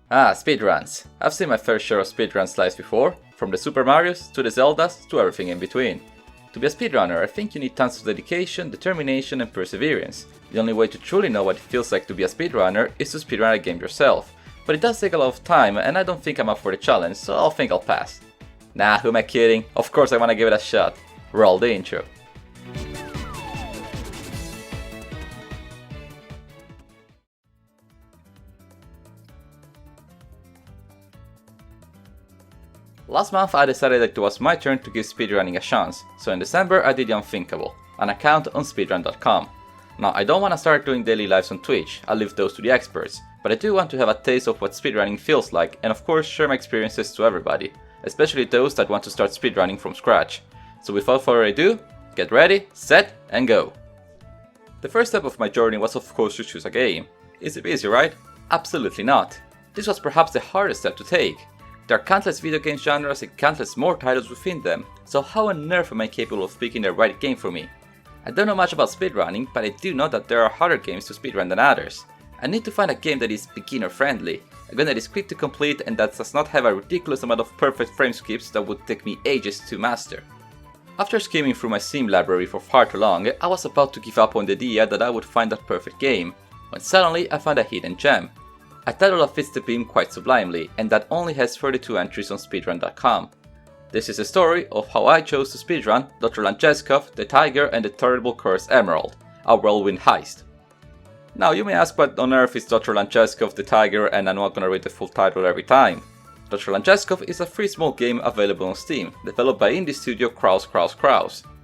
Ah, speedruns. I've seen my fair share of speedruns lives before, from the Super Marios to the Zeldas to everything in between. To be a speedrunner, I think you need tons of dedication, determination and perseverance. The only way to truly know what it feels like to be a speedrunner is to speedrun a game yourself, but it does take a lot of time and I don't think I'm up for the challenge, so I think I'll pass. Nah, who am I kidding? Of course I wanna give it a shot. Roll the intro. Last month I decided that it was my turn to give speedrunning a chance, so in December I did the unthinkable, an account on speedrun.com. Now I don't want to start doing daily lives on Twitch, I'll leave those to the experts, but I do want to have a taste of what speedrunning feels like and of course share my experiences to everybody, especially those that want to start speedrunning from scratch. So without further ado, get ready, set and go! The first step of my journey was of course to choose a game. Is it easy, right? Absolutely not. This was perhaps the hardest step to take. There are countless video game genres and countless more titles within them, so how on earth am I capable of picking the right game for me? I don't know much about speedrunning, but I do know that there are harder games to speedrun than others. I need to find a game that is beginner friendly, a game that is quick to complete and that does not have a ridiculous amount of perfect frame skips that would take me ages to master. After skimming through my sim library for far too long, I was about to give up on the idea that I would find that perfect game, when suddenly I found a hidden gem. A title that fits the beam quite sublimely, and that only has 32 entries on speedrun.com. This is the story of how I chose to speedrun Dr. Langeskov, the Tiger and the Terrible Cursed Emerald, a whirlwind heist. Now you may ask what on earth is Dr. Langeskov, the Tiger, and I'm not gonna read the full title every time. Dr. Langeskov is a free small game available on Steam, developed by indie studio Kraus,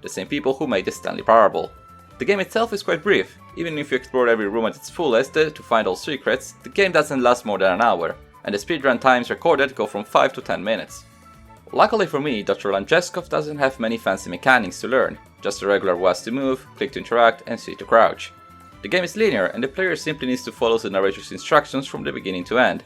the same people who made the Stanley Parable. The game itself is quite brief. Even if you explore every room at its fullest to find all secrets, the game doesn't last more than an hour, and the speedrun times recorded go from 5 to 10 minutes. Luckily for me, Dr. Langeskov doesn't have many fancy mechanics to learn, just a regular WASD to move, click to interact and C to crouch. The game is linear and the player simply needs to follow the narrator's instructions from the beginning to end.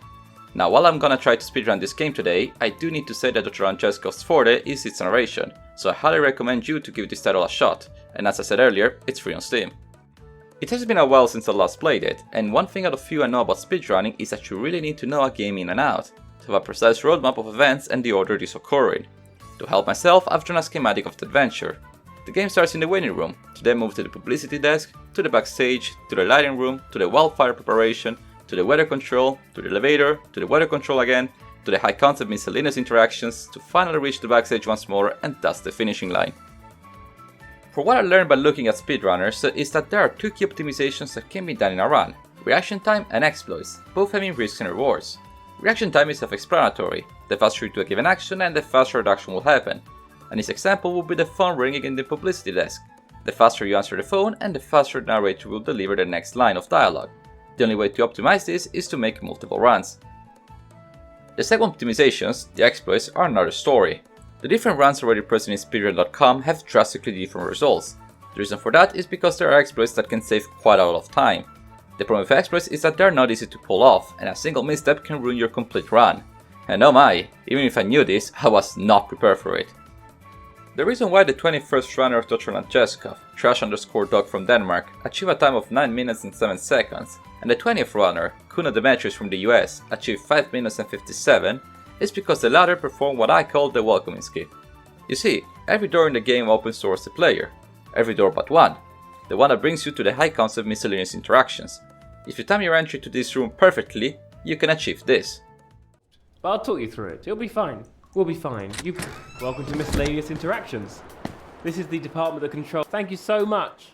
Now while I'm gonna try to speedrun this game today, I do need to say that Dr. Langeskov's forte is its narration, so I highly recommend you to give this title a shot, and as I said earlier, it's free on Steam. It has been a while since I last played it, and one thing out of few I know about speedrunning is that you really need to know a game in and out, to have a precise roadmap of events and the order these occur in. To help myself, I've drawn a schematic of the adventure. The game starts in the waiting room, to then move to the publicity desk, to the backstage, to the lighting room, to the wildfire preparation, to the weather control, to the elevator, to the weather control again, to the high concept miscellaneous interactions, to finally reach the backstage once more, and thus the finishing line. For what I learned by looking at speedrunners is that there are two key optimizations that can be done in a run: reaction time and exploits, both having risks and rewards. Reaction time is self-explanatory: the faster you do a given action and the faster the action will happen. And this example would be the phone ringing in the publicity desk. The faster you answer the phone and the faster the narrator will deliver the next line of dialogue. The only way to optimize this is to make multiple runs. The second optimizations, the exploits, are another story. The different runs already present in speedrun.com have drastically different results. The reason for that is because there are exploits that can save quite a lot of time. The problem with exploits is that they are not easy to pull off, and a single misstep can ruin your complete run. And oh my, even if I knew this, I was not prepared for it. The reason why the 21st runner of Dr. Langeskov, Trash_Dog from Denmark, achieved a time of 9 minutes and 7 seconds, and the 20th runner, Kuna Demetrius from the US, achieved 5 minutes and 57, is because the latter performed what I call the welcoming skip. You see, every door in the game opens towards the player. Every door but one. The one that brings you to the high concept miscellaneous interactions. If you time your entry to this room perfectly, you can achieve this. But I'll talk you through it. It'll be fine. We'll be fine. Welcome to Miscellaneous Interactions. This is the Department of Control. Thank you so much.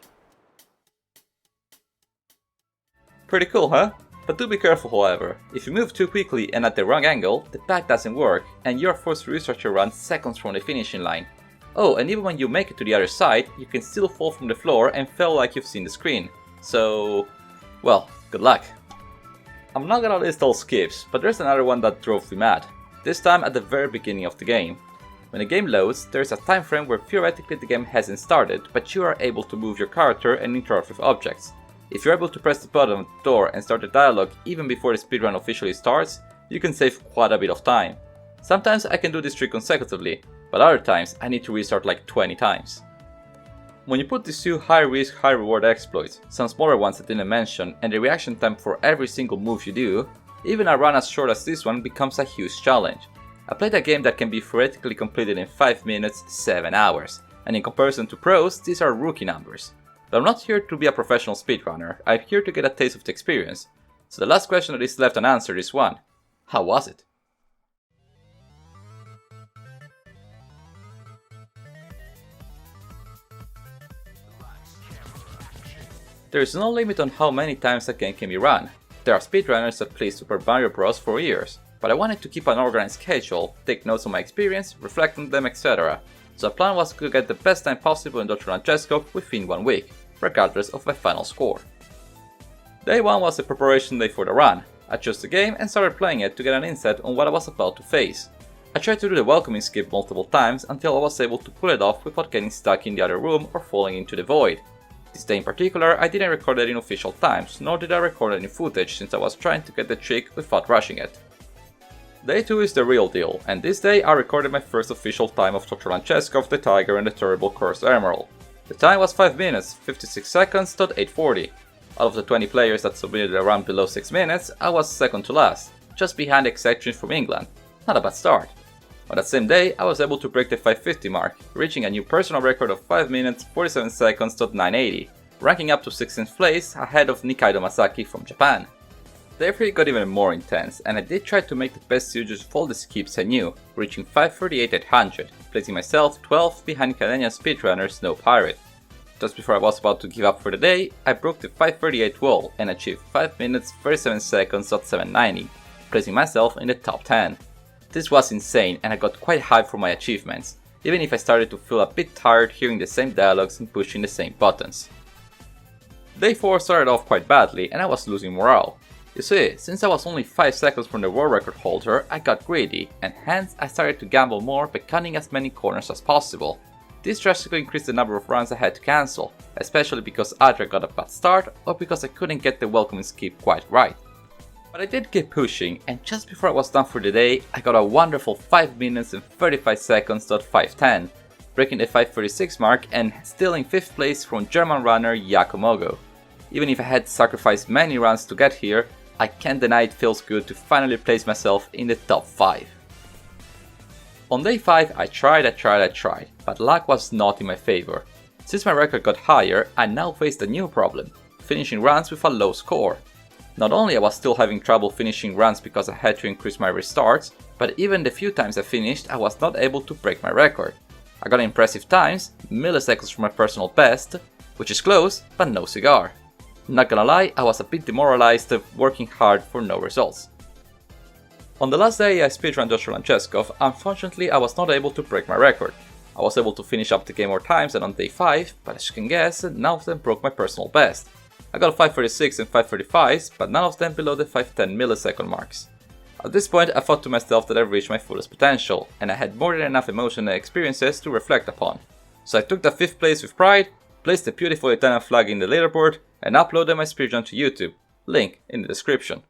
Pretty cool, huh? But do be careful, however. If you move too quickly and at the wrong angle, the pack doesn't work, and you're forced to restart your run seconds from the finishing line. Oh, and even when you make it to the other side, you can still fall from the floor and fail like you've seen the screen. So, well, good luck. I'm not gonna list all skips, but there's another one that drove me mad. This time at the very beginning of the game. When the game loads, there is a time frame where theoretically the game hasn't started, but you are able to move your character and interact with objects. If you're able to press the button on the door and start the dialogue even before the speedrun officially starts, you can save quite a bit of time. Sometimes I can do this trick consecutively, but other times I need to restart like 20 times. When you put these two high risk, high reward exploits, some smaller ones I didn't mention, and the reaction time for every single move you do, even a run as short as this one becomes a huge challenge. I played a game that can be theoretically completed in 5 minutes, 7 hours, and in comparison to pros, these are rookie numbers. But I'm not here to be a professional speedrunner, I'm here to get a taste of the experience. So the last question that is left unanswered is one: how was it? There is no limit on how many times a game can be run. There are speedrunners that play Super Mario Bros. For years, but I wanted to keep an organized schedule, take notes on my experience, reflect on them, etc. So the plan was to get the best time possible in Dr. Langeskov within 1 week, regardless of my final score. Day 1 was the preparation day for the run. I chose the game and started playing it to get an insight on what I was about to face. I tried to do the welcoming skip multiple times until I was able to pull it off without getting stuck in the other room or falling into the void. This day in particular, I didn't record it in official times, nor did I record any footage since I was trying to get the trick without rushing it. Day 2 is the real deal, and this day I recorded my first official time of Dr. Langeskov, the Tiger and the Terrible Cursed Emerald. The time was 5 minutes, 56 seconds, .840. Out of the 20 players that submitted a run below 6 minutes, I was second to last, just behind the exceptions from England. Not a bad start. On that same day, I was able to break the 550 mark, reaching a new personal record of 5 minutes 47 seconds .980, ranking up to 16th place ahead of Nikaido Masaki from Japan. Day 3 got even more intense, and I did try to make the best use of all the skips I knew, reaching 538 at 100, placing myself 12th behind Canadian speedrunner Snow Pirate. Just before I was about to give up for the day, I broke the 538 wall and achieved 5 minutes 37 seconds .790, placing myself in the top 10. This was insane and I got quite hyped for my achievements, even if I started to feel a bit tired hearing the same dialogues and pushing the same buttons. Day 4 started off quite badly and I was losing morale. You see, since I was only 5 seconds from the world record holder, I got greedy and hence I started to gamble more by cutting as many corners as possible. This drastically increased the number of runs I had to cancel, especially because either I got a bad start or because I couldn't get the welcoming skip quite right. But I did keep pushing, and just before I was done for the day, I got a wonderful 5 minutes and 35 seconds .510, breaking the 536 mark and stealing 5th place from German runner Yakumogo. Even if I had sacrificed many runs to get here, I can't deny it feels good to finally place myself in the top 5. On day 5 I tried, but luck was not in my favor. Since my record got higher, I now faced a new problem, finishing runs with a low score. Not only I was still having trouble finishing runs because I had to increase my restarts, but even the few times I finished I was not able to break my record. I got impressive times, milliseconds from my personal best, which is close, but no cigar. Not gonna lie, I was a bit demoralized working hard for no results. On the last day I speedrun Dr. Langeskov, unfortunately I was not able to break my record. I was able to finish up the game more times than on day 5, but as you can guess, none of them broke my personal best. I got 536 and 535s, but none of them below the 510 millisecond marks. At this point I thought to myself that I've reached my fullest potential, and I had more than enough emotional experiences to reflect upon. So I took the 5th place with pride, placed the beautiful Italian flag in the leaderboard, and uploaded my speedrun to YouTube, link in the description.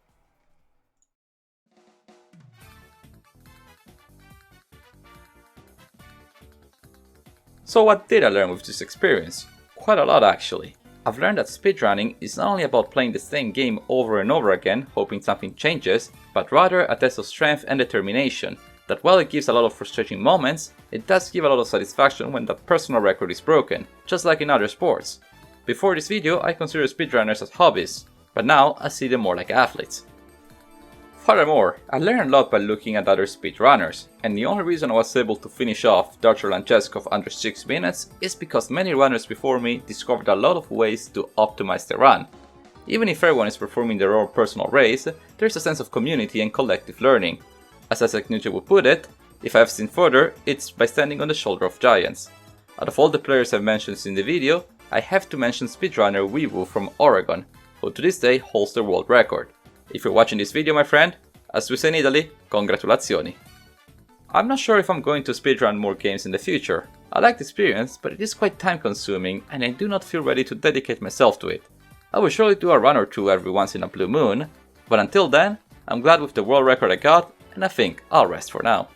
So what did I learn with this experience? Quite a lot actually. I've learned that speedrunning is not only about playing the same game over and over again, hoping something changes, but rather a test of strength and determination, that while it gives a lot of frustrating moments, it does give a lot of satisfaction when the personal record is broken, just like in other sports. Before this video I considered speedrunners as hobbies, but now I see them more like athletes. Furthermore, I learned a lot by looking at other speedrunners, and the only reason I was able to finish off Dr. Langeskov under 6 minutes is because many runners before me discovered a lot of ways to optimize their run. Even if everyone is performing their own personal race, there's a sense of community and collective learning. As Isaac Newton would put it, if I've seen further, it's by standing on the shoulder of giants. Out of all the players I've mentioned in the video, I have to mention speedrunner Weewu from Oregon, who to this day holds the world record. If you're watching this video, my friend, as we say in Italy, congratulazioni. I'm not sure if I'm going to speedrun more games in the future. I like the experience, but it is quite time consuming and I do not feel ready to dedicate myself to it. I will surely do a run or two every once in a blue moon, but until then, I'm glad with the world record I got, and I think I'll rest for now.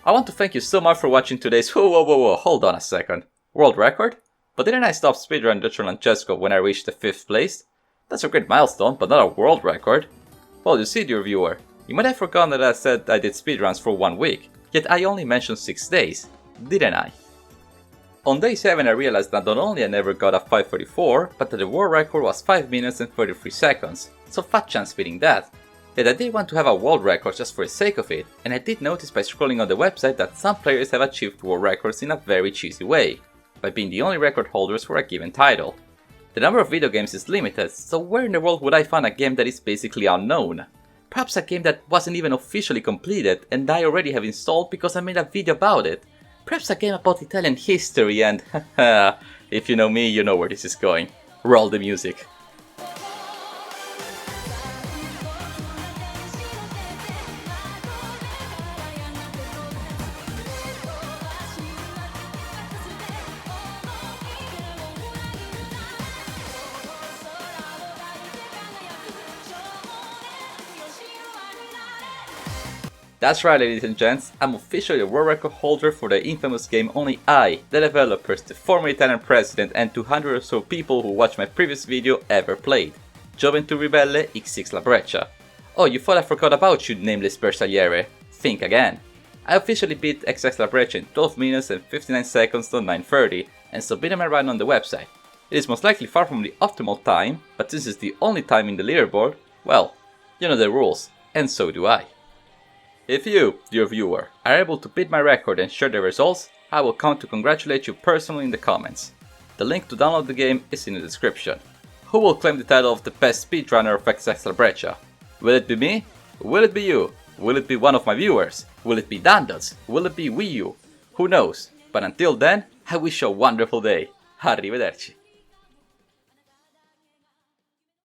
I want to thank you so much for watching today's whoa, hold on a second. World record? But didn't I stop speedrun Dr. Langeskov when I reached the 5th place? That's a great milestone, but not a world record. Well, you see, dear viewer, you might have forgotten that I said I did speedruns for 1 week, yet I only mentioned 6 days, didn't I? On day 7 I realized that not only I never got a 5:34, but that the world record was 5 minutes and 33 seconds, so fat chance beating that. Yet I did want to have a world record just for the sake of it, and I did notice by scrolling on the website that some players have achieved world records in a very cheesy way, by being the only record holders for a given title. The number of video games is limited, so where in the world would I find a game that is basically unknown? Perhaps a game that wasn't even officially completed and I already have installed because I made a video about it. Perhaps a game about Italian history and haha, if you know me, you know where this is going. Roll the music. That's right, ladies and gents, I'm officially a world record holder for the infamous game only I, the developers, the former Italian president and 200 or so people who watched my previous video ever played. Gioventù Ribelle x6 La Breccia. Oh, you thought I forgot about you, nameless bersagliere? Think again. I officially beat XX La Breccia in 12 minutes and 59 seconds on 9:30 and submitted my run on the website. It is most likely far from the optimal time, but since it's the only time in the leaderboard, well, you know the rules, and so do I. If you, dear viewer, are able to beat my record and share the results, I will come to congratulate you personally in the comments. The link to download the game is in the description. Who will claim the title of the best speedrunner of XX La Breccia? Will it be me? Will it be you? Will it be one of my viewers? Will it be downlaod? Will it be Wii U? Who knows? But until then, I wish you a wonderful day. Arrivederci.